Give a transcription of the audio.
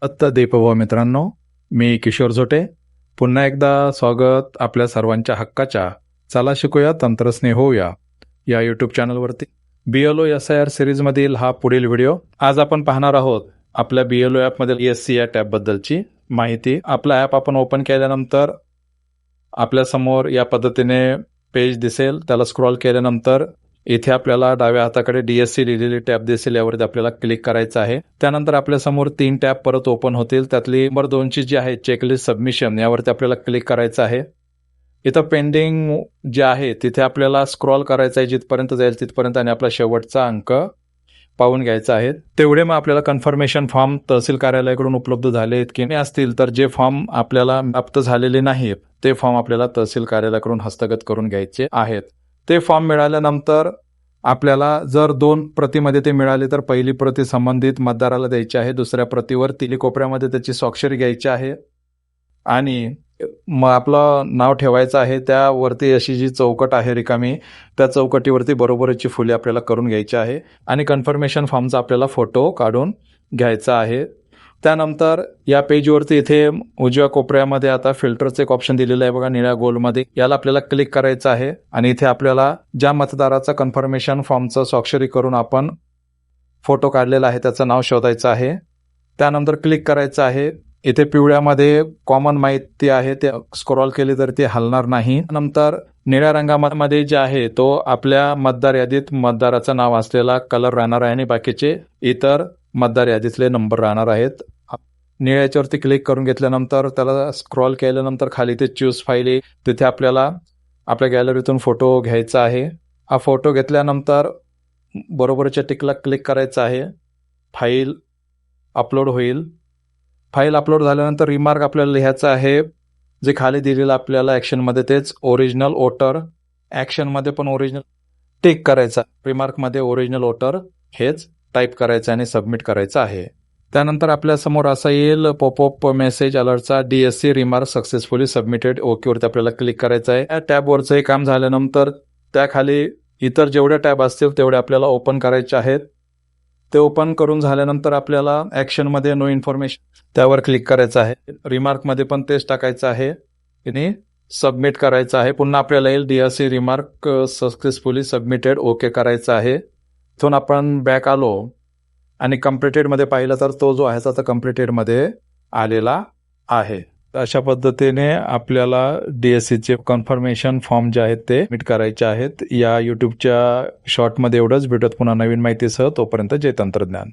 दीपभाऊ मित्रांनो, मी किशोर झोटे. पुन्हा एकदा स्वागत आपल्या सर्वांच्या हक्काच्या चला शिकूया तंत्रस्नेह होऊया या यूट्यूब चॅनलवरती. BLO SIR सिरीजमधील हा पुढील व्हिडिओ. आज आपण पाहणार आहोत आपल्या BLO ॲपमधील ESC या टॅबबद्दलची माहिती. आपला ॲप आपण ओपन केल्यानंतर आपल्यासमोर या पद्धतीने पेज दिसेल. त्याला स्क्रॉल केल्यानंतर इथे आपल्याला डाव्या हाताकडे DSC लिहिलेली टॅब दिसेल. यावरती आपल्याला क्लिक करायचं आहे. त्यानंतर आपल्यासमोर 3 टॅब परत ओपन होतील. त्यातली नंबर 2 ची जी आहे चेकलिस्ट सबमिशन, यावरती आपल्याला क्लिक करायचं आहे. इथं पेंडिंग जे आहे तिथे आपल्याला स्क्रॉल करायचं आहे जिथपर्यंत जाईल तिथपर्यंत आणि आपला शेवटचा अंक पाहून घ्यायचा आहे. तेवढे मग आपल्याला कन्फर्मेशन फॉर्म तहसील कार्यालयाकडून उपलब्ध झाले आहेत की नाही असतील तर जे फॉर्म आपल्याला प्राप्त झालेले नाहीत ते फॉर्म आपल्याला तहसील कार्यालयाकडून हस्तगत करून घ्यायचे आहेत. ते फॉर्म मिळाल्यानंतर आपल्याला जर 2 प्रतीमध्ये ते मिळाले तर पहिली प्रती संबंधित मतदाराला द्यायची आहे. दुसऱ्या प्रतीवर तिली कोपऱ्यामध्ये त्याची स्वाक्षरी घ्यायची आहे आणि मग आपलं नाव ठेवायचं आहे. त्यावरती अशी जी चौकट आहे रिकामी, त्या चौकटीवरती बरोबरची फुले आपल्याला करून घ्यायची आहे आणि कन्फर्मेशन फॉर्मचा आपल्याला फोटो काढून घ्यायचा आहे. त्यानंतर या पेजवरती इथे उजव्या कोपऱ्यामध्ये आता फिल्टरचं एक ऑप्शन दिलेलं आहे बघा, निळ्या गोलमध्ये. याला आपल्याला क्लिक करायचं आहे आणि इथे आपल्याला ज्या मतदाराचा कन्फर्मेशन फॉर्मचं स्वाक्षरी करून आपण फोटो काढलेला आहे त्याचं नाव शोधायचं आहे. त्यानंतर क्लिक करायचं आहे. इथे पिवळ्यामध्ये कॉमन माहिती आहे, ते स्क्रॉल केली तर ते हलणार नाही. नंतर निळ्या रंगामध्ये जे आहे तो आपल्या मतदार यादीत मतदाराचं नाव असलेला कलर राहणार आहे आणि बाकीचे इतर मतदार यादीतले नंबर राहणार आहेत. निळ्याच्यावरती क्लिक करून घेतल्यानंतर त्याला स्क्रॉल केल्यानंतर खाली ते चूज फाईल, तिथे आपल्याला आपल्या गॅलरीतून फोटो घ्यायचा आहे. हा फोटो घेतल्यानंतर बरोबरच्या टिकला क्लिक करायचं आहे. फाईल अपलोड होईल. फाईल अपलोड झाल्यानंतर रिमार्क आपल्याला लिहायचं आहे जे खाली दिलेलं आपल्याला ॲक्शनमध्ये तेच ओरिजिनल वोटर. ॲक्शनमध्ये पण ओरिजिनल टिक करायचा, रिमार्कमध्ये ओरिजिनल वोटर हेच टाईप करायचं आणि सबमिट करायचं आहे. त्यानंतर आपल्यासमोर असा येईल पॉपअप मेसेज अलर्टचा, DSC रिमार्क सक्सेसफुली सबमिटेड. ओकेवरती आपल्याला क्लिक करायचं आहे. या टॅबवरचं हे काम झाल्यानंतर त्याखाली इतर जेवढ्या टॅब असतील तेवढे आपल्याला ओपन करायचे आहेत. ते ओपन करून झाल्यानंतर आपल्याला ॲक्शनमध्ये नो इन्फॉर्मेशन त्यावर क्लिक करायचं आहे. रिमार्कमध्ये पण तेच टाकायचं आहे आणि सबमिट करायचं आहे. पुन्हा आपल्याला येईल DSC remark successfully submitted, okay करायचं आहे. इथून आपण बॅक आलो आणि कम्प्लिटेडमध्ये पाहिलं तर तो जो आहे तो कम्प्लिटेडमध्ये आलेला आहे. अशा पद्धतीने आपल्याला DSCचे कन्फर्मेशन फॉर्म जे आहेत ते सबमिट करायचे आहेत. या यूट्यूबच्या शॉर्टमध्ये एवढंच. भेटत पुन्हा नवीन माहितीसह. तोपर्यंत जय तंत्रज्ञान.